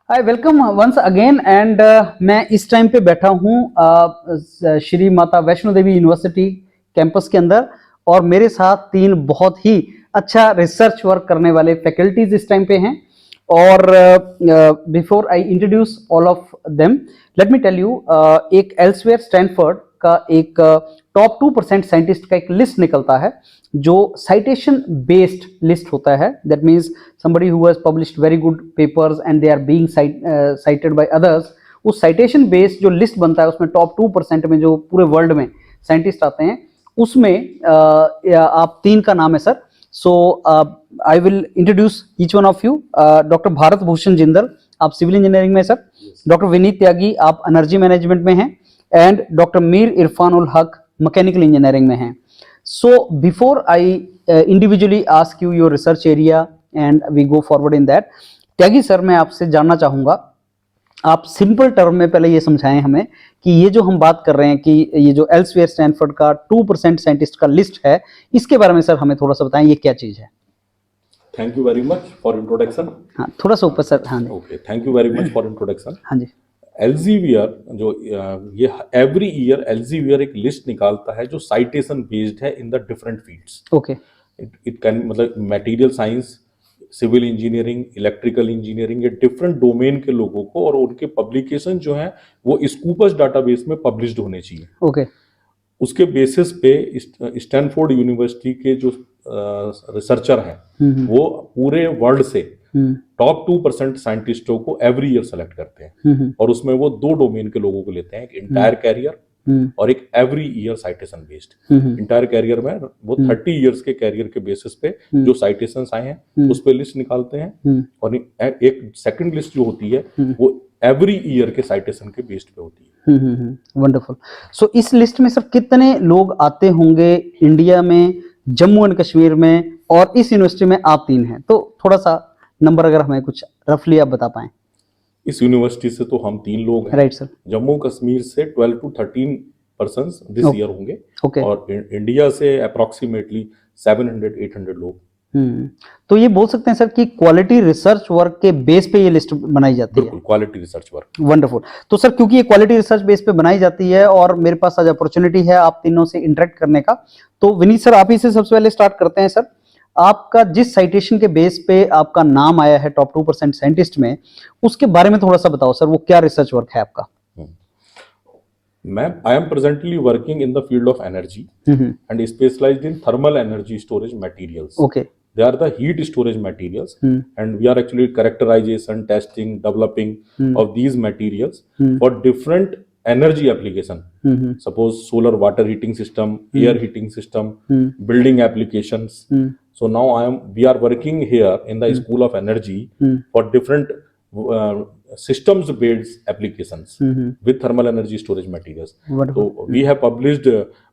Hi welcome once again and मैं इस time पे बैठा हूँ श्री माता वैष्णो देवी यूनिवर्सिटी कैंपस के अंदर और मेरे साथ तीन बहुत ही अच्छा रिसर्च वर्क करने वाले फैकल्टीज इस टाइम पे हैं और before I introduce all of them let me tell you एक एल्सवेयर स्टैनफोर्ड का एक टॉप 2% साइंटिस्ट का एक लिस्ट निकलता है जो साइटेशन बेस्ड लिस्ट होता है। That means somebody who has published very good papers and they are being cited by others। उस साइटेशन बेस्ड जो लिस्ट बनता है उसमें टॉप 2% में जो पूरे वर्ल्ड में साइंटिस्ट आते हैं उसमें आप तीन का नाम है sir. So I will introduce each one of you. Doctor Bharat Bhushan Jindal आप सिविल इंजीनियरिंग में सर, डॉक्टर विनीत त्यागी आप एनर्जी मैनेजमेंट में हैं and doctor Mir Irfan ul Haq mechanical engineering में हैं। So before I individually ask you your research area and we go forward in that, Tyagi sir मैं आपसे जानना चाहूंगा, आप सिंपल टर्म में पहले ये समझाएं हमें कि ये जो हम बात कर रहे हैं कि ये जो एल्सवेयर स्टैनफोर्ड का 2% साइंटिस्ट का लिस्ट है इसके बारे में सर हमें थोड़ा सा बताएं ये क्या चीज है। Thank you very much for introduction. हाँ थोड़ा सा ऊपर सर। हाँ okay, thank you very much for introduction. हाँ जी। एल्सेवियर जो ये एवरी ईयर एल्सेवियर एक लिस्ट निकालता है जो साइटेशन बेस्ड है in the different fields. Okay, it can मतलब material science, civil engineering, electrical engineering, ये डिफरेंट डोमेन के लोगों को और उनके पब्लिकेशन जो हैं वो स्कूपस डाटाबेस में पब्लिश्ड होने चाहिए। ओके, उसके बेसिस पे स्टैनफोर्ड यूनिवर्सिटी के जो रिसर्चर हैं वो पूरे वर्ल्ड से टॉप 2% साइंटिस्टों को एवरी ईयर सेलेक्ट करते हैं और उसमें वो दो डोमेन के लोगों को लेते हैं, एक इंटायर कैरियर और एक every year citation based. Entire career में वो 30 इयर्स के कैरियर के बेसिस पे जो साइटेशंस आए हैं उस पे लिस्ट निकालते हैं और एक सेकंड लिस्ट जो होती है वो एवरी ईयर के साइटेशन के बेस्ड पे होती है। वंडरफुल। सो इस लिस्ट में सर कितने लोग आते होंगे इंडिया में, जम्मू एंड कश्मीर में, और इस यूनिवर्सिटी में आप तीन हैं तो थोड़ा सा नंबर अगर हमें कुछ रफली आप बता पाएं। इस यूनिवर्सिटी से तो हम 3 लोग हैं। Right sir. जम्मू कश्मीर से 12 to 13 पर्सन्स दिस ईयर होंगे। ओके। और इंडिया से अप्रोक्सीमेटली 700-800 लोग। तो ये बोल सकते हैं सर कि क्वालिटी रिसर्च वर्क के बेस पे ये लिस्ट बनाई जाती है। बिल्कुल, क्वालिटी रिसर्च वर्क। वंडरफुल। तो सर क्योंकि ये क्वालिटी रिसर्च बेस पे बनाई जाती है और मेरे पास आज अपॉर्चुनिटी है आप तीनों से इंटरेक्ट करने का, तो विनीत सर आप ही से सबसे पहले स्टार्ट करते हैं। सर आपका जिस साइटेशन के बेस पे आपका नाम आया है टॉप 2% साइंटिस्ट में, उसके बारे में थोड़ा सा बताओ सर, वो क्या रिसर्च वर्क है आपका? I am presently working in the field of energy and specialized in thermal energy storage materials. Okay. They are the heat storage materials and we are actually characterization, testing, developing of these materials for different energy application. Suppose solar water heating system, air heating system, building applications. So now we are working here in the School of Energy for different systems based applications with thermal energy storage materials. So we have published,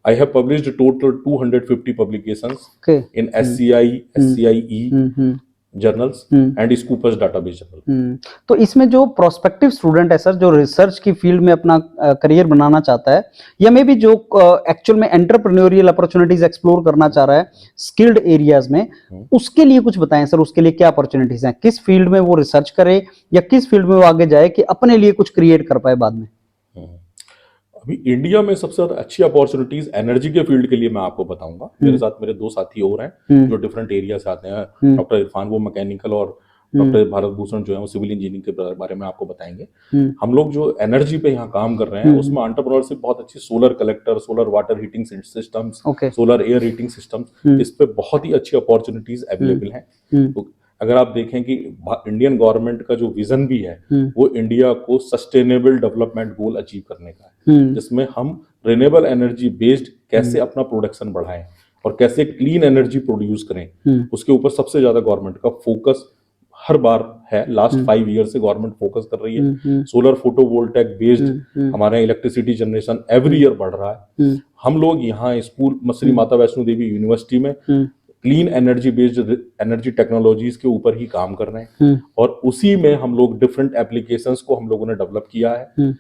I have published total 250 publications in SCI, SCIE journals and Scopus database journal. तो इसमें जो prospective student है sir, जो research की field में अपना career बनाना चाहता है या मे बी जो एक्चुअल में एंटरप्रेन्योरियल अपॉर्चुनिटीज एक्सप्लोर करना चाह रहा है स्किल्ड एरियाज में, उसके लिए कुछ बताएं सर, उसके लिए क्या अपॉर्चुनिटीज हैं, किस फील्ड में वो रिसर्च करे या किस फील्ड में वो आगे जाए कि अपने लिए कुछ क्रिएट कर पाए बाद में? अभी इंडिया में सबसे ज्यादा अच्छी अपॉर्चुनिटीज एनर्जी के फील्ड के लिए मैं आपको बताऊंगा। मेरे साथ मेरे 2 साथी और हैं जो डिफरेंट एरिया से आते हैं। डॉक्टर इरफान वो मैकेनिकल और डॉक्टर भारत भूषण जो है वो सिविल इंजीनियरिंग के बारे में आपको बताएंगे। हम लोग जो एनर्जी पे यहाँ काम कर रहे हैं उसमें एंटरप्रेन्योरशिप बहुत अच्छी, solar collector, solar water heating systems, solar air heating systems, इस पे बहुत ही अच्छी अपॉर्चुनिटीज अवेलेबल हैं। तो अगर आप देखें कि इंडियन गवर्नमेंट का जो विजन भी है वो इंडिया को सस्टेनेबल डेवलपमेंट गोल अचीव करने का है, जिसमें हम रिन्यूएबल एनर्जी बेस्ड कैसे अपना प्रोडक्शन बढ़ाएं और कैसे क्लीन एनर्जी प्रोड्यूस करें, उसके ऊपर सबसे ज्यादा गवर्नमेंट का फोकस हर बार है। लास्ट 5 ईयर से गवर्नमेंट फोकस कर रही है। सोलर फोटोवोल्टेक बेस्ड हमारा इलेक्ट्रिसिटी जनरेशन एवरी ईयर बढ़ रहा है। हम लोग यहाँ स्कूल श्री माता वैष्णो देवी यूनिवर्सिटी में clean energy based energy technologies के ऊपर ही काम कर रहे हैं और उसी में हम लोग डिफरेंट एप्लीकेशंस को हम लोगों ने डेवलप किया है।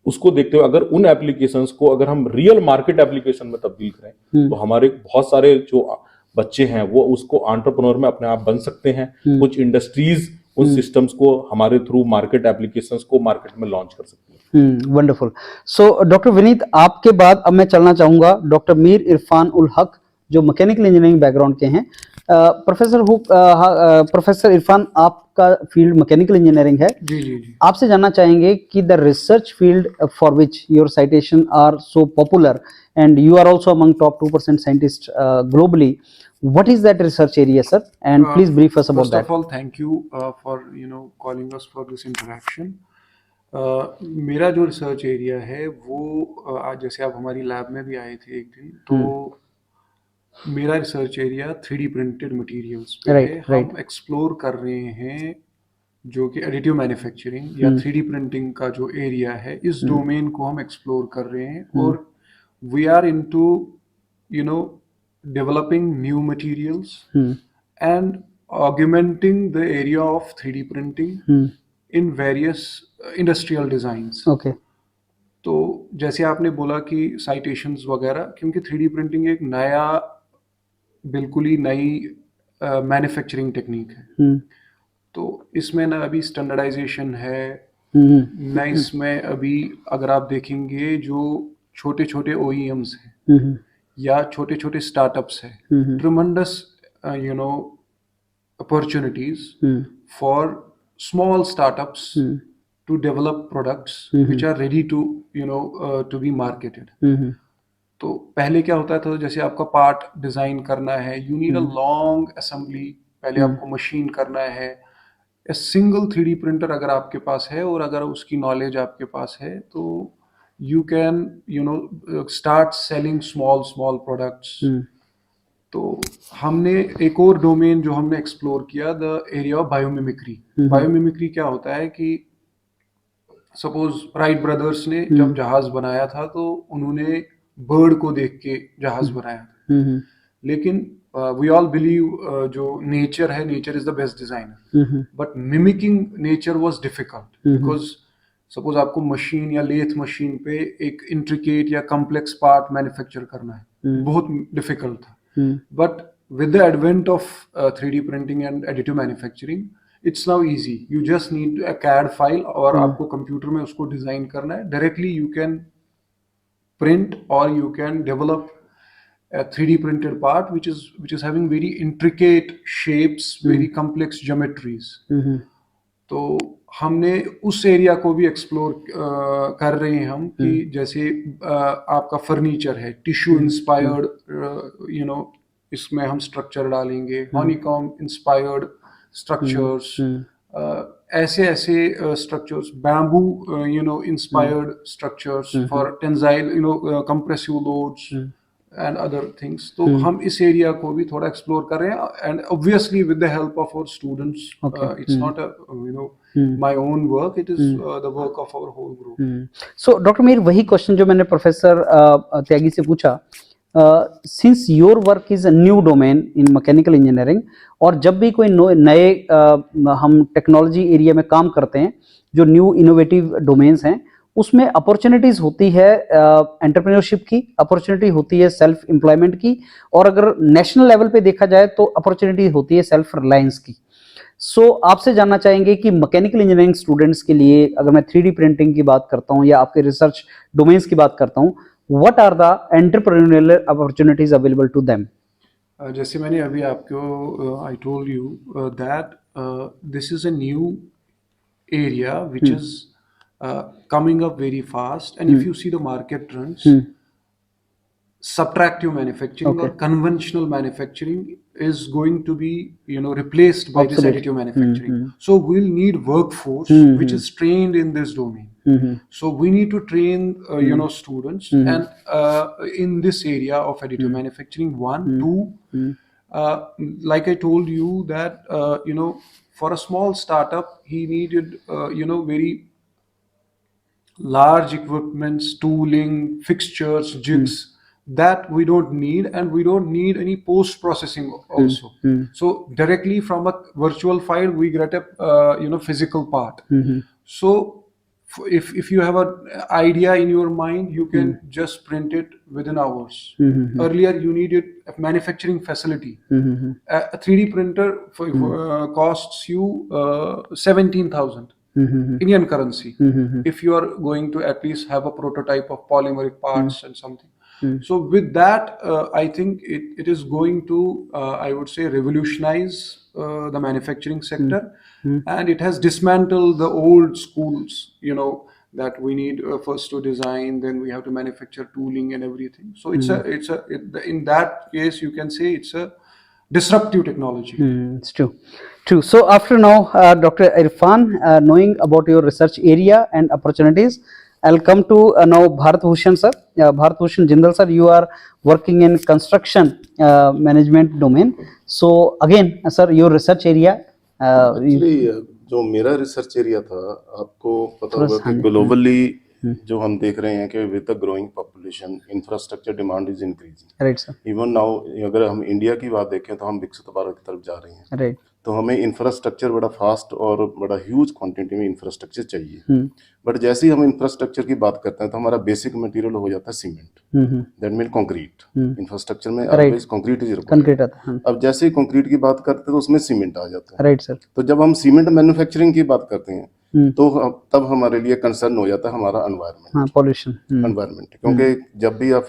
उसको देखते हुए अगर उन एप्लीकेशंस को अगर हम रियल मार्केट एप्लीकेशन में तब्दील करें तो हमारे बहुत सारे जो बच्चे हैं वो उसको एंटरप्रेन्योर में अपने आप बन सकते हैं। कुछ इंडस्ट्रीज उन सिस्टम्स को हमारे थ्रू मार्केट एप्लीकेशंस को मार्केट में लॉन्च कर सकती है। वंडरफुल। सो डॉक्टर विनीत, आपके बाद अब मैं चलना चाहूंगा डॉक्टर मीर इरफान उल हक, जो मैकेनिकल इंजीनियरिंग बैकग्राउंड के हैं। प्रोफेसर इरफान, आपका फील्ड मैकेनिकल इंजीनियरिंग है। जी जी जी। आपसे जानना चाहेंगे कि the research field for which your citation are so popular and you are also among top 2% scientist globally, what is that research area, sir, and please brief us about First that. of all, thank you for calling us for this interaction. मेरा जो research area है वो आज जैसे आप हमारी lab में भी आए थे एक दिन, तो मेरा research area 3D printed materials पे Right, है। right. हम एक्सप्लोर कर रहे हैं जो कि एडिटिव मैन्युफैक्चरिंग या 3D प्रिंटिंग का जो एरिया है, इस डोमेन को हम एक्सप्लोर कर रहे हैं। और we are into developing new materials and augmenting the area of 3D printing in various industrial designs. Okay. तो जैसे आपने बोला कि साइटेशंस वगैरह, क्योंकि 3D प्रिंटिंग एक नया, बिल्कुल ही नई मैन्युफैक्चरिंग टेक्निक है, तो इसमें ना अभी स्टैंडर्डाइजेशन है, ना इसमें अभी अगर आप देखेंगे जो छोटे छोटे OEMs हैं या छोटे छोटे स्टार्टअप्स है, tremendous opportunities for small startups to develop products which are ready to to be marketed. तो पहले क्या होता था, जैसे आपका पार्ट डिजाइन करना है, you need a long assembly, पहले आपको मशीन करना है। ए सिंगल 3D प्रिंटर अगर आपके पास है और अगर उसकी नॉलेज आपके पास है, तो you can start selling small products. तो हमने एक और डोमेन जो हमने एक्सप्लोर किया, the area of biomimicry. Biomimicry क्या होता है कि सपोज राइट ब्रदर्स ने जब जहाज बनाया था तो उन्होंने बर्ड को देख के जहाज बनाया था, लेकिन वी ऑल बिलीव जो नेचर है, nature is the best designer, but mimicking nature was difficult because suppose आपको मशीन या लेथ मशीन पे एक इंट्रिकेट या कॉम्प्लेक्स पार्ट मैन्युफैक्चर करना है, बहुत डिफिकल्ट था। But with the advent of 3D printing and additive manufacturing, it's now easy. You just need a CAD file और आपको कंप्यूटर में उसको डिजाइन करना है। डायरेक्टली यू कैन प्रिंट और you can develop a 3D printed part which is having very intricate shapes, very complex geometries. तो हमने उस एरिया को भी एक्सप्लोर कर रहे हैं हम, कि जैसे आपका फर्नीचर है, टिश्यू इंस्पायर्ड, इसमें हम स्ट्रक्चर डालेंगे, हनीकॉम इंस्पायर्ड स्ट्रक्चर्स, ऐसे structures, bamboo inspired structures for tensile compressive loads and other things. तो हम इस एरिया को भी थोड़ा एक्सप्लोर कर रहे हैं, and obviously with the help of our students. It's not my own work, it is the work of our whole group. So doctor Mir, वही क्वेश्चन जो मैंने प्रोफेसर त्यागी से पूछा, since your work is a new domain in mechanical engineering, और जब भी कोई नए हम टेक्नोलॉजी एरिया में काम करते हैं, जो न्यू इनोवेटिव डोमेन्स हैं, उसमें अपॉर्चुनिटीज होती है एंटरप्रेन्योरशिप की, अपॉर्चुनिटी होती है सेल्फ एम्प्लॉयमेंट की, और अगर नेशनल लेवल पे देखा जाए तो अपॉर्चुनिटी होती है सेल्फ रिलायंस की। सो आपसे जानना चाहेंगे कि मैकेनिकल इंजीनियरिंग स्टूडेंट्स के लिए, अगर मैं 3D प्रिंटिंग की बात करता हूं या आपके रिसर्च डोमेन्स की बात करता हूं, what are the entrepreneurial opportunities available to them? जैसे मैंने अभी आपको I told you that this is a new area which is coming up very fast, and if you see the market trends, subtractive manufacturing or conventional manufacturing is going to be replaced by this additive manufacturing. So we'll need workforce which is trained in this domain. So we need to train students and in this area of additive manufacturing. One, two, like I told you that for a small startup he needed very large equipments, tooling, fixtures, jigs, that we don't need, and we don't need any post processing also. So directly from a virtual file we get a physical part. So if you have an idea in your mind, you can just print it within hours. Earlier, you needed a manufacturing facility. A 3D printer costs you 17,000 Indian currency if you are going to at least have a prototype of polymeric parts and something. So with that, I think it is going to, I would say, revolutionize the manufacturing sector, and it has dismantled the old schools, that we need first to design, then we have to manufacture tooling and everything. So in that case, you can say it's a disruptive technology. It's true. So after now, Dr. Irfan, knowing about your research area and opportunities, I'll come to now Bharat Bhushan sir. Bharat Bhushan Jindal sir, you are working in construction management domain. So again, sir, your research area. Actually जो मेरा research area था, आपको पता होगा कि globally जो हम देख रहे हैं कि with the growing population infrastructure demand is increasing. Right sir. Even now अगर हम इंडिया की बात देखें तो हम विकसित भारत की तरफ जा रहे हैं। राइट। तो हमें इंफ्रास्ट्रक्चर बड़ा फास्ट और बड़ा ह्यूज क्वांटिटी में इंफ्रास्ट्रक्चर चाहिए। बट जैसे ही हम इंफ्रास्ट्रक्चर की बात करते हैं तो हमारा बेसिक मटेरियल हो जाता है cement, that mean concrete. Infrastructure में ऑलवेज कंक्रीट इज रिक्वायर्ड। अब जैसे ही कंक्रीट की बात करते हैं तो उसमें सीमेंट आ जाता है। Right sir. तो जब हम सीमेंट मैन्युफैक्चरिंग की बात करते हैं तो तब हमारे लिए कंसर्न हो जाता है हमारा एनवायरनमेंट, पॉल्यूशन एनवायरनमेंट। क्योंकि जब भी आप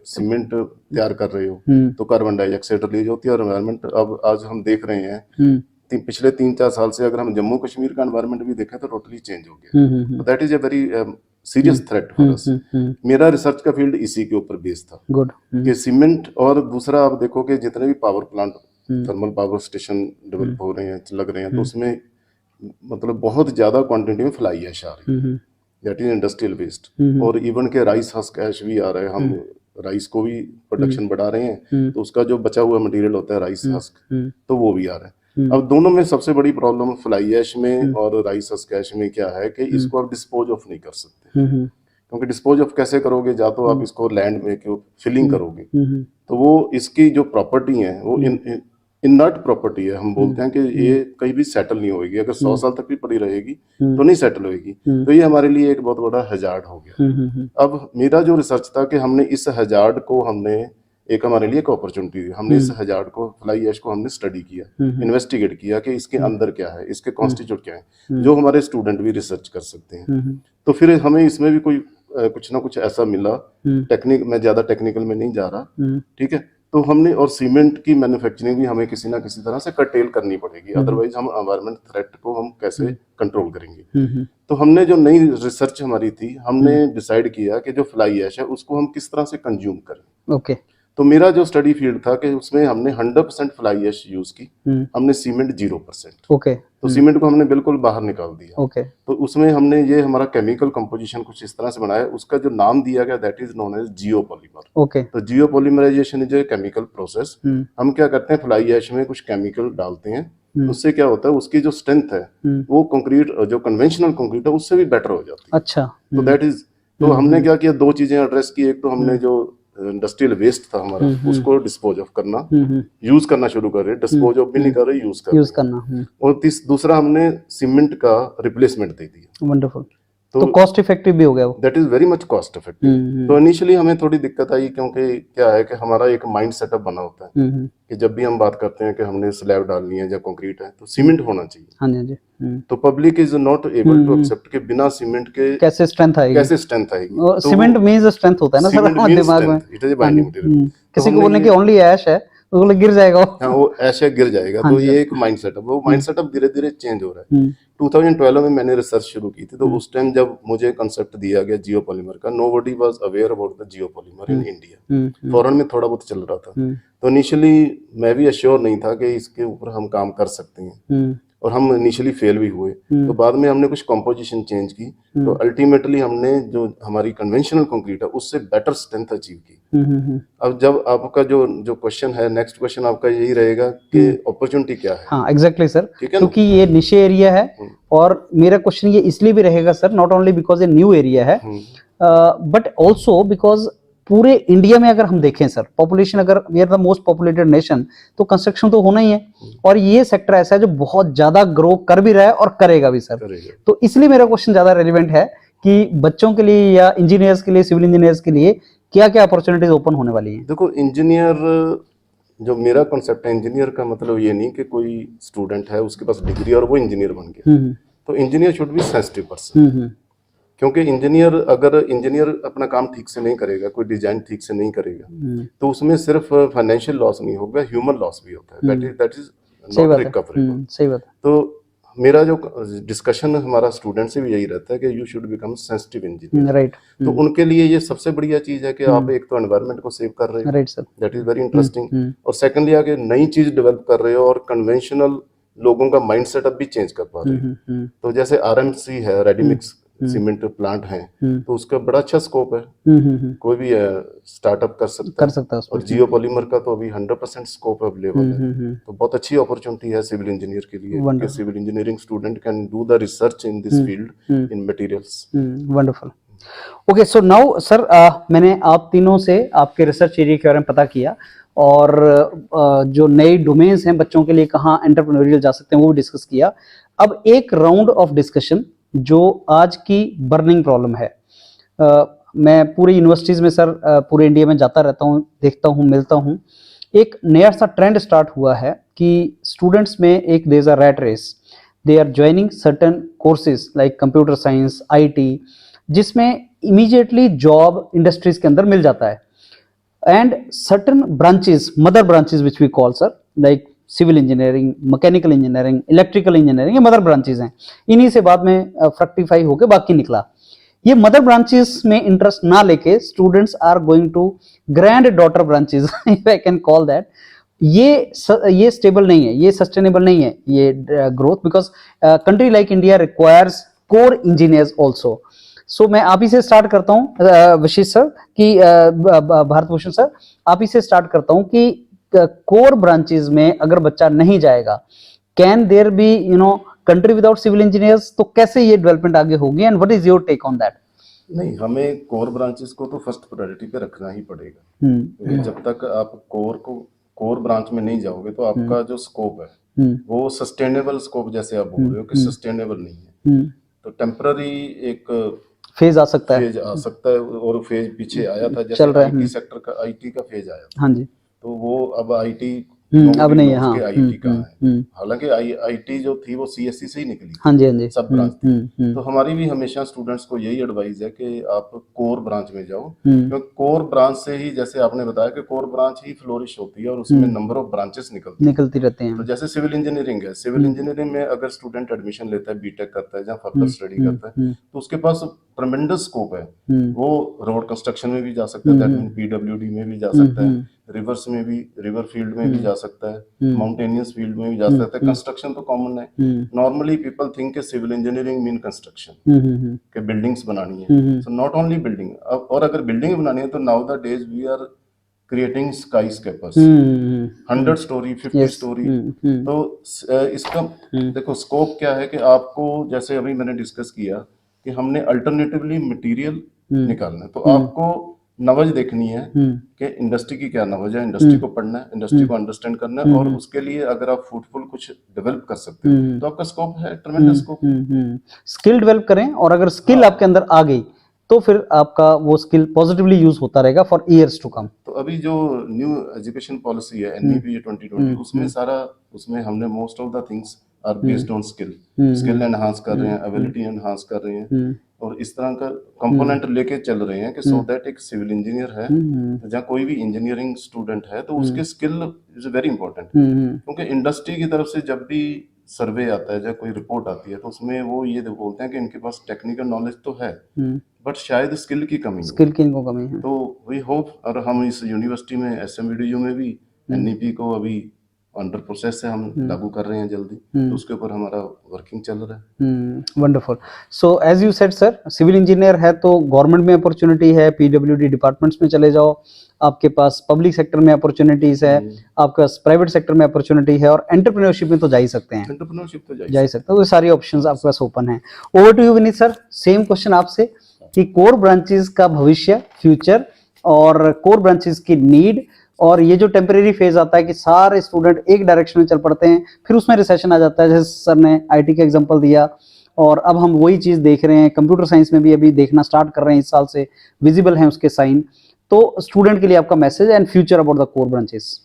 सीमेंट तैयार कर रहे हो तो कार्बन डाइऑक्साइड रिलीज होती है और एनवायरनमेंट। अब आज हम देख रहे हैं पिछले 3-4 साल से अगर हम जम्मू कश्मीर का एनवायरनमेंट भी देखें तो टोटली चेंज हो गया। That is a very serious threat for us. मेरा रिसर्च का फील्ड इसी के ऊपर बेस था। गुड। कि सीमेंट, और दूसरा आप देखो कि जितने भी power plant, thermal power station develop हो रहे हैं, लग रहे हैं, तो उसमें मतलब बहुत ज्यादा क्वांटिटी में फ्लाई ऐश आ रही है, दैट इज इंडस्ट्रियल वेस्ट। और इवन के राइस हस्क ऐश भी आ रहा है। हम राइस को भी प्रोडक्शन बढ़ा रहे हैं तो उसका जो बचा हुआ मटेरियल होता है राइस हस्क, तो वो भी आ रहा है। अब दोनों में सबसे बड़ी प्रॉब्लम फ्लाई ऐश में और राइस हस्क ऐश में क्या है कि इसको आप डिस्पोज ऑफ नहीं कर सकते। क्योंकि डिस्पोज ऑफ कैसे करोगे, या तो आप इसको लैंड में फिलिंग करोगे, तो वो इसकी जो प्रॉपर्टी है वो इनर्ट प्रॉपर्टी है। हम बोलते हैं कि ये कहीं भी सेटल नहीं होगी। अगर 100 साल तक भी पड़ी रहेगी तो नहीं सेटल होगी। तो ये हमारे लिए एक बहुत बड़ा हैजार्ड हो गया। अब मेरा जो रिसर्च था कि हमने इस हैजार्ड को, एक हमारे लिए एक अपॉर्चुनिटी थी। हमने इस हैजार्ड को, फ्लाई ऐश को हमने स्टडी किया, इन्वेस्टिगेट किया कि इसके अंदर क्या है, इसके कॉन्स्टिट्यूट क्या है, जो हमारे स्टूडेंट भी रिसर्च कर सकते हैं। तो फिर हमें इसमें भी कुछ ना कुछ ऐसा मिला। मैं ज्यादा टेक्निकल में नहीं जा रहा, ठीक है। तो हमने, और सीमेंट की मैन्युफैक्चरिंग भी हमें किसी ना किसी तरह से कर्टेल करनी पड़ेगी, अदरवाइज हम एनवायरमेंट थ्रेट को हम कैसे कंट्रोल करेंगे। तो हमने जो नई रिसर्च हमारी थी, हमने डिसाइड किया कि जो फ्लाई ऐश है उसको हम किस तरह से कंज्यूम करें। ओके। तो मेरा जो स्टडी फील्ड था कि उसमें हमने 100% फ्लाई ऐश यूज की, हमने सीमेंट 0%। ओके। तो सीमेंट को हमने बिल्कुल बाहर निकाल दिया। ओके। तो उसमें हमने ये हमारा केमिकल कंपोजिशन कुछ इस तरह से बनाया, उसका जो नाम दिया गया that is known as geopolymer. Okay. तो geopolymerization is a chemical process. हम क्या करते हैं, फ्लाई ऐश में कुछ केमिकल डालते हैं, उससे क्या होता है, उसकी जो स्ट्रेंथ है वो कंक्रीट, जो कन्वेंशनल कंक्रीट है उससे भी बेटर हो जाती है। अच्छा। तो दैट इज, तो हमने क्या किया, 2 चीजें एड्रेस की। एक तो हमने जो इंडस्ट्रियल वेस्ट था हमारा, उसको डिस्पोज ऑफ करना, यूज करना शुरू कर रहे, डिस्पोज ऑफ भी नहीं कर रहे, यूज करना। और दूसरा हमने सीमेंट का रिप्लेसमेंट दे दिया। वंडरफुल। तो कॉस्ट इफेक्टिव भी हो गया वो। That is very much cost effective. तो इनिशियली हमें थोड़ी दिक्कत आई, क्योंकि क्या है कि हमारा एक माइंड सेटअप बना होता है कि जब भी हम बात करते हैं कि हमने स्लैब डालनी है या कंक्रीट है तो सीमेंट होना चाहिए। हाँ जी। तो public is not able to accept कि बिना सीमेंट के कैसे स्ट्रेंथ आएगी। सीमेंट मींस स्ट्रेंथ होता है ना सर हमारे दिमाग में। It is a binding material. किसी को बोलने की ओनली ऐश है तो वो गिर जाएगा। हाँ, वो ऐसे गिर जाएगा। तो ये एक माइंड सेटअप, वो माइंड सेटअप धीरे धीरे चेंज हो रहा है। 2012 में मैंने रिसर्च शुरू की थी, तो उस टाइम जब मुझे कंसेप्ट दिया गया जियोपॉलीमर का, nobody was aware about the geopolymer in India. Foreign में थोड़ा बहुत चल रहा था। तो इनिशियली मैं भी अश्योर नहीं था कि इसके ऊपर हम काम कर सकते हैं, और हम इनिशियली फेल भी हुए। तो बाद में हमने कुछ कंपोजिशन चेंज की, तो अल्टीमेटली हमने जो हमारी कन्वेंशनल कंक्रीट है उससे बेटर स्ट्रेंथ अचीव की। अब जब आपका जो क्वेश्चन है, नेक्स्ट क्वेश्चन आपका यही रहेगा कि अपॉर्चुनिटी क्या है। हाँ एग्जैक्टली सर, क्योंकि ये निशे एरिया है, और मेरा क्वेश्चन ये इसलिए भी रहेगा सर, नॉट ओनली बिकॉज ये न्यू एरिया है, बट ऑल्सो बिकॉज पूरे इंडिया में अगर हम देखें सर, पॉपुलेशन अगर we are the most populated nation, तो कंस्ट्रक्शन तो होना ही है, और ये सेक्टर ऐसा है जो बहुत ज्यादा ग्रो कर भी रहा है और करेगा भी सर। करेगा। तो इसलिए मेरा क्वेश्चन ज्यादा रेलिवेंट है कि बच्चों के लिए या इंजीनियर्स के लिए, सिविल इंजीनियर्स के लिए क्या क्या अपॉर्चुनिटीज ओपन होने वाली हैं? देखो, इंजीनियर, जो मेरा कॉन्सेप्ट है, इंजीनियर का मतलब ये नहीं कि कोई स्टूडेंट है उसके पास डिग्री और वो इंजीनियर बन गया। तो engineer should be sensitive person, क्योंकि अगर इंजीनियर अपना काम ठीक से नहीं करेगा, कोई डिजाइन ठीक से नहीं करेगा, तो उसमें सिर्फ फाइनेंशियल लॉस नहीं होगा, ह्यूमन लॉस भी होता है। That is not recoverable. सही बात है। तो मेरा जो डिस्कशन हमारा स्टूडेंट से भी यही रहता है कि you should become sensitive engineer. Right. तो उनके लिए ये सबसे बढ़िया चीज है कि आप एक तो एनवायरनमेंट को सेव कर रहे हो, right sir. That is very interesting, और सेकंडली आगे नई चीज डेवलप कर रहे हो और कन्वेंशनल लोगों का माइंड सेटअप भी चेंज कर पा रहे हो। तो जैसे आरएमसी है, रेडी मिक्स सीमेंट प्लांट है, तो उसका बड़ा अच्छा स्कोप है, कोई भी स्टार्टअप कर सकता है। और जियो पॉलीमर का तो अभी 100% स्कोप अवेलेबल है। तो बहुत अच्छी अपॉर्चुनिटी है सिविल इंजीनियर के लिए कि civil engineering student can do the research in this field in materials. Wonderful. Okay, so now sir, मैंने आप तीनों से आपके रिसर्च एरिया के बारे में पता किया, और जो नए डोमेन्स हैं बच्चों के लिए, कहाँ एंटरप्रेन्योरियल जा सकते हैं, वो भी डिस्कस किया। अब एक राउंड ऑफ डिस्कशन जो आज की बर्निंग प्रॉब्लम है। मैं पूरी यूनिवर्सिटीज़ में सर, पूरे इंडिया में जाता रहता हूँ, देखता हूँ, मिलता हूँ। एक नया सा ट्रेंड स्टार्ट हुआ है कि स्टूडेंट्स में एक there is a rat race, they are joining certain courses like computer science, IT, जिसमें इमीडिएटली जॉब इंडस्ट्रीज के अंदर मिल जाता है, and certain branches, mother branches which we call sir, like civil engineering, mechanical engineering, electrical engineering, ये mother branches हैं। इन्हीं से बाद में फ्रक्टिफाई होकर बाकी निकला। ये मदर ब्रांचेस में इंटरेस्ट ना लेके students are going to grand daughter branches, if I can call that. ये स्टेबल नहीं है, ये सस्टेनेबल नहीं है ये growth, because country like India requires core engineers also. So मैं आप ही से स्टार्ट करता हूँ विशेष सर, कि भारत भूषण सर, आप ही से स्टार्ट करता हूँ कि कोर ब्रांचेस में अगर बच्चा नहीं जाएगा, can there be country without civil engineers? तो कैसे ये डेवलपमेंट आगे होगी, and what is your take on that? नहीं, हमें कोर ब्रांचेस को तो फर्स्ट प्रायोरिटी पे रखना ही पड़ेगा, क्योंकि जब तक आप कोर ब्रांच में नहीं जाओगे तो आपका जो स्कोप है वो सस्टेनेबल स्कोप, जैसे आप बोल रहे हो कि सस्टेनेबल नहीं है, तो टेम्पररी एक फेज आ सकता है, और फेज पीछे आया था, जैसे चल रहा है। IT सेक्टर का, IT का फेज आया था। हाँ जी। तो वो अब IT अब नहीं है। हाँ, IT का है। हालांकि IT जो थी वो CSE से ही निकली, हाँ जी, हाँ जी, सब ब्रांच थी। तो हमारी भी हमेशा स्टूडेंट्स को यही एडवाइस है कि आप कोर ब्रांच में जाओ, क्योंकि कोर ब्रांच से ही, जैसे आपने बताया कि कोर ब्रांच ही फ्लोरिश होती है और उसमें नंबर ऑफ ब्रांचेस निकलती रहते हैं। तो जैसे सिविल इंजीनियरिंग है, सिविल इंजीनियरिंग में अगर स्टूडेंट एडमिशन लेता है, बीटेक करता है या फर्दर स्टडी करता है, तो उसके पास ट्रेमेंडस स्कोप है। वो रोड कंस्ट्रक्शन में भी जा सकता है, दैट मीन PWD में भी जा सकता है, रिवर्स में भी, रिवर फील्ड में भी जा सकता है, माउंटेनियस फील्ड में भी जा सकता है। कंस्ट्रक्शन तो कॉमन है। नॉर्मली पीपल थिंक के सिविल इंजीनियरिंग मीन कंस्ट्रक्शन, के बिल्डिंग्स बनानी है। सो नॉट ओनली बिल्डिंग, और अगर बिल्डिंग बनानी है तो now the days we are creating skyscrapers, 100 story, 50 story. तो इसका देखो स्कोप क्या है कि आपको, जैसे अभी मैंने डिस्कस किया कि हमने अल्टरनेटिवली मटेरियल निकालना है, तो आपको नवज देखनी है कि इंडस्ट्री की क्या नवज है, इंडस्ट्री को पढ़ना है, इंडस्ट्री को अंडरस्टैंड करना है, और उसके लिए अगर आप फ्रूटफुल कुछ डेवलप कर सकते हो तो आपका स्कोप है, ट्रेमेंडस स्कोप। स्किल डेवलप करें, और अगर स्किल आपके अंदर आ गई तो फिर आपका वो स्किल पॉजिटिवली यूज होता रहेगा फॉर इयर्स टू कम। तो अभी जो न्यू एजुकेशन पॉलिसी है NEP 2020, उसमें हमने most of the things are based on skill enhance कर रहे हैं, एबिलिटी एनहांस कर रहे हैं, और इस तरह का कंपोनेंट लेके चल रहे हैं कि सो दैट एक सिविल इंजीनियर है या कोई भी इंजीनियरिंग स्टूडेंट है तो उसके स्किल इज वेरी इंपॉर्टेंट, क्योंकि इंडस्ट्री की तरफ से जब भी सर्वे आता है या कोई रिपोर्ट आती है तो उसमें वो ये बोलते हैं कि इनके पास टेक्निकल नॉलेज तो है, बट शायद स्किल की कमी है। तो वी होप, और हम इस यूनिवर्सिटी में SMVDU में भी NEP को अभी अंडर प्रोसेस से हम लागू कर रहे हैं जल्दी, तो उसके ऊपर हमारा वर्किंग चल रहा है। Wonderful. So as you said sir, civil engineer है तो गवर्नमेंट में अपॉर्चुनिटी है, PWD डिपार्टमेंट्स में चले जाओ, आपके पास पब्लिक सेक्टर में अपॉर्चुनिटीज है, आपके पास प्राइवेट सेक्टर में अपॉर्चुनिटी है, और एंटरप्रेन्योरशिप में तो जा ही सकते हैं। एंटरप्रेन्योरशिप तो जा ही सकते हैं, तो सारी ऑप्शंस आपके पास ओपन है। Over to you Vineet sir, same question आपसे कि कोर ब्रांचेस का भविष्य, फ्यूचर और कोर ब्रांचेस की नीड, और ये जो टेम्परेरी फेज आता है कि सारे स्टूडेंट एक डायरेक्शन में चल पड़ते हैं, फिर उसमें रिसेशन आ जाता है, जैसे सर ने आईटी का एग्जांपल दिया, और अब हम वही चीज देख रहे हैं कंप्यूटर साइंस में भी, अभी देखना स्टार्ट कर रहे हैं, इस साल से विजिबल हैं उसके साइन। तो स्टूडेंट के लिए आपका message and future about the core branches.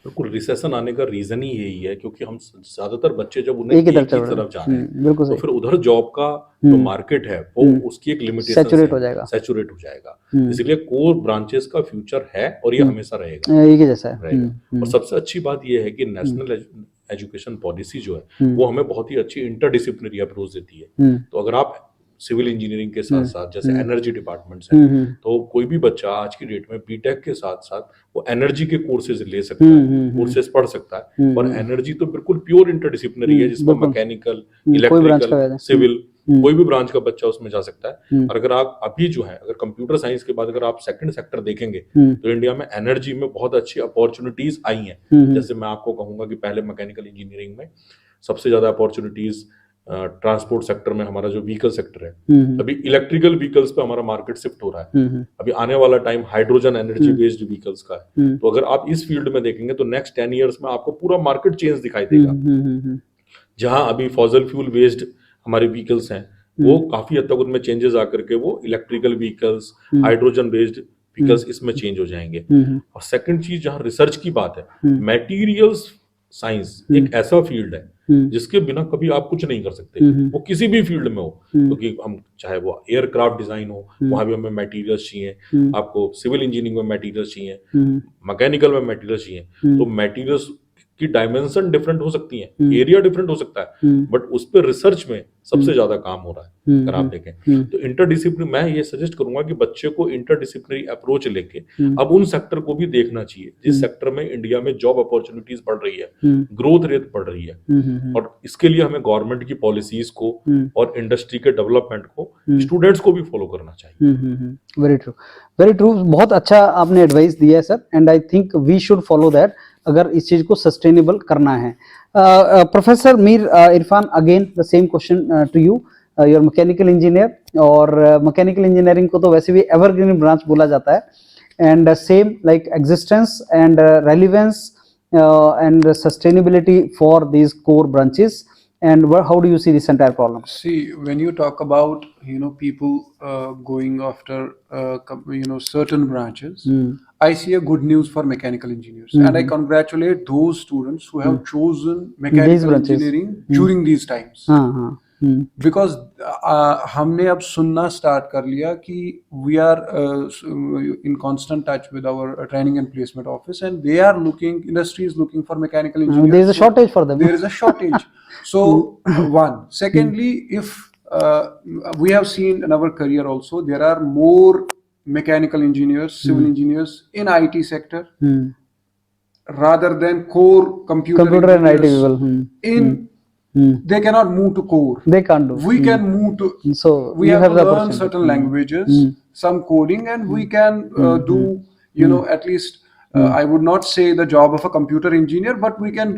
बिल्कुल, रिसेशन आने का रीजन ही यही है क्योंकि हम ज्यादातर बच्चे जब उन्हें एक ही एक ही तरफ तरफ जा रहे हैं बिल्कुल तो सही, फिर उधर जॉब का जो मार्केट है वो उसकी एक लिमिटेशन सैचुरेट हो जाएगा, सैचुरेट हो जाएगा। इसलिए कोर ब्रांचेस का फ्यूचर है और ये हमेशा रहेगा एक ही जैसा है। रहेगा। और सबसे अच्छी बात ये है कि नेशनल एजुकेशन पॉलिसी जो है वो हमें बहुत ही अच्छी इंटरडिसिप्लिनरी अप्रोच देती है। तो अगर आप सिविल इंजीनियरिंग के साथ साथ जैसे एनर्जी डिपार्टमेंट्स हैं तो कोई भी बच्चा आज की डेट में बीटेक के साथ साथ वो एनर्जी के कोर्सेज ले सकता है, कोर्सेज पढ़ सकता है। और एनर्जी तो बिल्कुल प्योर इंटरडिसिप्लिनरी है जिसमें मैकेनिकल, इलेक्ट्रिकल, सिविल कोई भी ब्रांच का बच्चा उसमें जा सकता है। और अगर आप अभी जो है अगर कंप्यूटर साइंस के बाद अगर आप सेकंड सेक्टर देखेंगे तो इंडिया में एनर्जी में बहुत अच्छी अपॉर्चुनिटीज आई हैं। जैसे मैं आपको कहूंगा कि पहले मैकेनिकल इंजीनियरिंग में सबसे ज्यादा अपॉर्चुनिटीज ट्रांसपोर्ट सेक्टर में हमारा जो व्हीकल सेक्टर है, अभी इलेक्ट्रिकल व्हीकल्स पे हमारा मार्केट शिफ्ट हो रहा है। अभी आने वाला time hydrogen energy based vehicles का है। तो अगर आप इस फील्ड में देखेंगे तो नेक्स्ट 10 ईयर्स में आपको पूरा मार्केट चेंज दिखाई देगा। जहां अभी फॉसिल फ्यूल बेस्ड हमारे व्हीकल्स हैं वो काफी हद तक उनमें चेंजेस आकर के वो electrical vehicles, hydrogen based vehicles इसमें चेंज हो जाएंगे। और सेकंड चीज जहां रिसर्च की बात है, मटेरियल्स साइंस एक ऐसा फील्ड है जिसके बिना कभी आप कुछ नहीं कर सकते, वो किसी भी फील्ड में हो। क्योंकि हम चाहे वो एयरक्राफ्ट डिजाइन हो वहां भी हमें मटेरियल्स चाहिए, आपको सिविल इंजीनियरिंग में मटेरियल्स चाहिए, मैकेनिकल में मटेरियल्स चाहिए। तो मटेरियल्स की डायमेंशन डिफरेंट हो सकती है, एरिया डिफरेंट हो सकता है, बट उस पर रिसर्च में सबसे ज्यादा काम हो रहा है। अगर आप देखें तो इंटरडिसिप्लिन, मैं ये सजेस्ट करूंगा कि बच्चे को इंटरडिसिप्लिनरी अप्रोच लेके अब उन सेक्टर को भी देखना चाहिए जिस सेक्टर में इंडिया में जॉब अपॉर्चुनिटीज बढ़ रही है, ग्रोथ रेट बढ़ रही है। और इसके लिए हमें गवर्नमेंट की पॉलिसीज को और इंडस्ट्री के डेवलपमेंट को स्टूडेंट्स को भी फॉलो करना चाहिए। Very true, very true. बहुत अच्छा आपने एडवाइस दिया है sir, and I think we should follow that अगर इस चीज को सस्टेनेबल करना है। Professor Mir Irfan, again the same question to you, your mechanical engineer, और मैकेनिकल इंजीनियरिंग को तो वैसे भी एवरग्रीन ब्रांच बोला जाता है, and same like existence and relevance and sustainability for these core branches, and how do you see this entire problem? See, when you talk about people going after certain branches, I see a good news for mechanical engineers, and I congratulate those students who have chosen mechanical engineering during these times. Because हमने अब सुनना start कर लिया कि we are in constant touch with our training and placement office, and they are looking, industry is looking for mechanical engineers. There is a shortage for them. There is a shortage. So one. Secondly, if we have seen in our career also, there are more mechanical engineers, civil engineers in IT sector rather than core computer and IT people. In they cannot move to core. They can't do. We can move to. So we have to learn certain languages, some coding, and we can do. At least I would not say the job of a computer engineer, but we can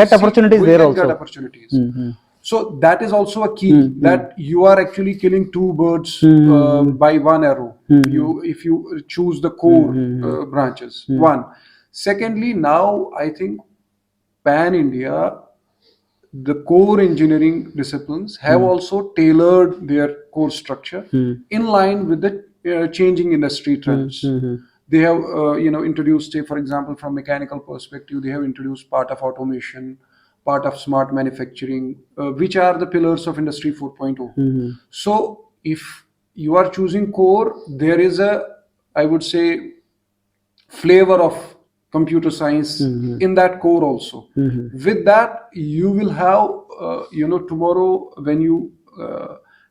get opportunities there also. Get opportunities. So that is also a key, that you are actually killing two birds by one arrow. If you choose the core branches. One. Secondly, now I think pan India, the core engineering disciplines have also tailored their course structure in line with the changing industry trends. They have introduced, say for example, from mechanical perspective, they have introduced part of automation, part of smart manufacturing, which are the pillars of industry 4.0. So if you are choosing core, there is a, I would say, flavor of computer science in that core also. With that, you will have tomorrow when you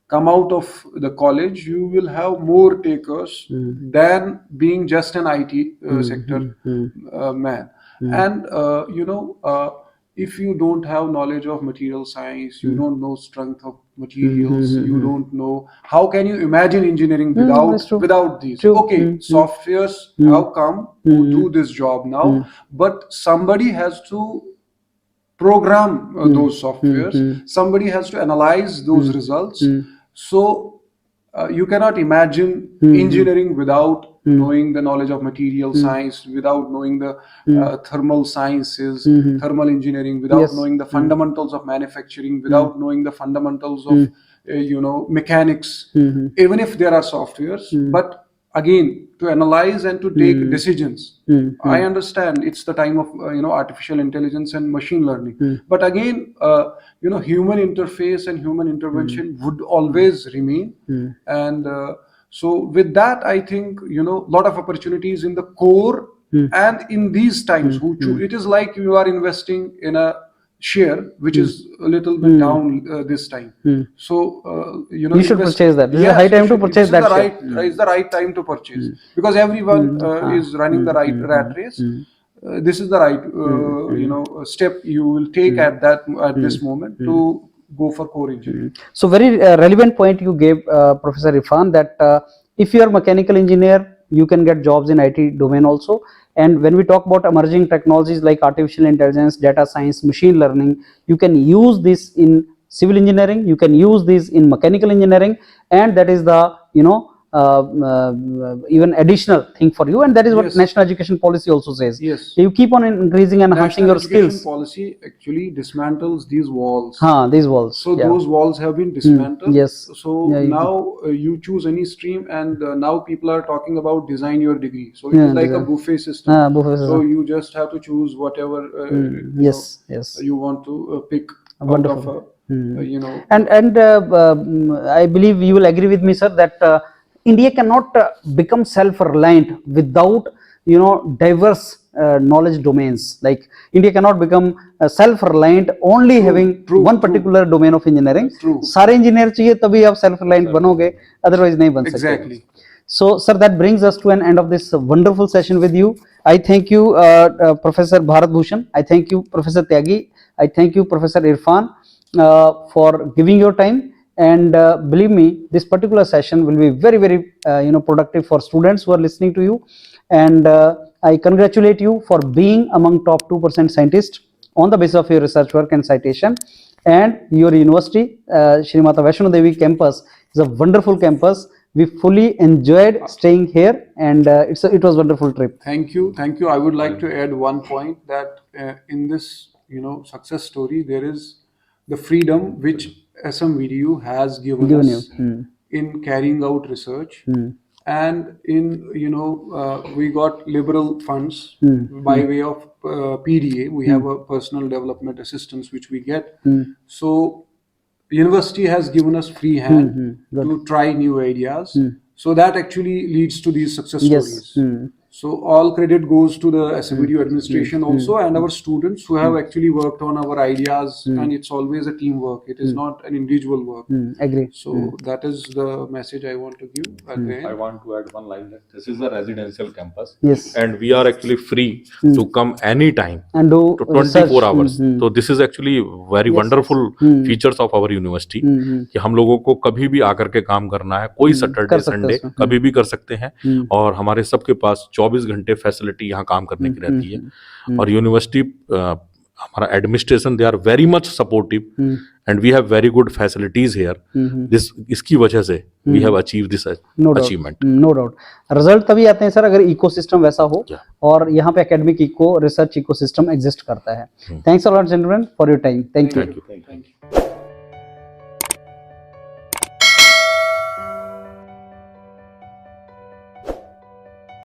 come out of the college, you will have more takers than being just an IT sector man. And if you don't have knowledge of material science, you don't know strength of materials, you don't know, how can you imagine engineering without these? True. Okay, softwares have come to do this job now, but somebody has to program those softwares, somebody has to analyze those results. So you cannot imagine engineering without knowing the knowledge of material science, without knowing the thermal sciences, thermal engineering, without Yes. knowing the fundamentals of manufacturing, without knowing the fundamentals of mechanics, even if there are softwares, but again to analyze and to take decisions. I understand it's the time of artificial intelligence and machine learning, but again human interface and human intervention would always remain. And so with that, I think lot of opportunities in the core. And in these times, it is like you are investing in a share which is a little bit down this time. So you should purchase that. This is the high time to purchase that share. It's the right time to purchase, because everyone is running the right rat race. This is the right step you will take at this moment to go for core engineering. So very relevant point you gave, Professor Irfan, that if you are mechanical engineer, you can get jobs in IT domain also. And when we talk about emerging technologies like artificial intelligence, data science, machine learning, you can use this in civil engineering, you can use this in mechanical engineering, and that is the even additional thing for you, and that is what Yes. National Education Policy also says. Yes. You keep on increasing and enhancing your National Education skills. policy actually dismantles these walls. These walls. So those walls have been dismantled. Yes. So Yeah, now you choose any stream, and now people are talking about design your degree. So it is like a buffet system. Buffet So system. you just have to choose whatever Yes. you want to pick Wonderful. out of And I believe you will agree with me, sir, that India cannot become self-reliant without diverse knowledge domains. Like India cannot become self-reliant only having one particular domain of engineering. True. सारे engineer चाहिए तभी आप self-reliant बनोगे, otherwise नहीं बन सकते. Exactly. So, sir, that brings us to an end of this wonderful session with you. I thank you, Professor Bharat Bhushan. I thank you, Professor Tyagi. I thank you, Professor Irfan, for giving your time. And believe me, this particular session will be very, very productive for students who are listening to you. And I congratulate you for being among top 2% scientists on the basis of your research work and citation. And your university, Shri Mata Vaishno Devi campus, is a wonderful campus. We fully enjoyed staying here, and it was a wonderful trip. Thank you. I would like to add one point, that in this success story, there is the freedom which SMVDU has given us in carrying out research, and in we got liberal funds by way of PDA. We have a personal development assistance which we get. So university has given us free hand to try new ideas. So that actually leads to these success stories. So all credit goes to the SMVDU administration also, and our students who have actually worked on our ideas, and it's always a teamwork. It is not an individual work. Agree. So that is the message I want to give at the end. I want to add one line that this is a residential campus. Yes. And we are actually free to come anytime And do to 24 research. hours. So this is actually very wonderful features of our university कि हम लोगों को कभी भी आकर के काम करना है, कोई सैटरडे संडे कभी भी कर सकते हैं, और हमारे सबके पास 24 घंटे फैसिलिटी यहाँ काम करने की रहती है. और यूनिवर्सिटी हमारा administration they are very much supportive, and we have very good facilities here. This इसकी वजह से we have achieve this achievement. No doubt. Result तभी आते हैं सर अगर इकोसिस्टम वैसा हो, और यहाँ पे academic eco research ecosystem exist करता है. Thanks a lot gentleman for your time. Thank you. Thank you.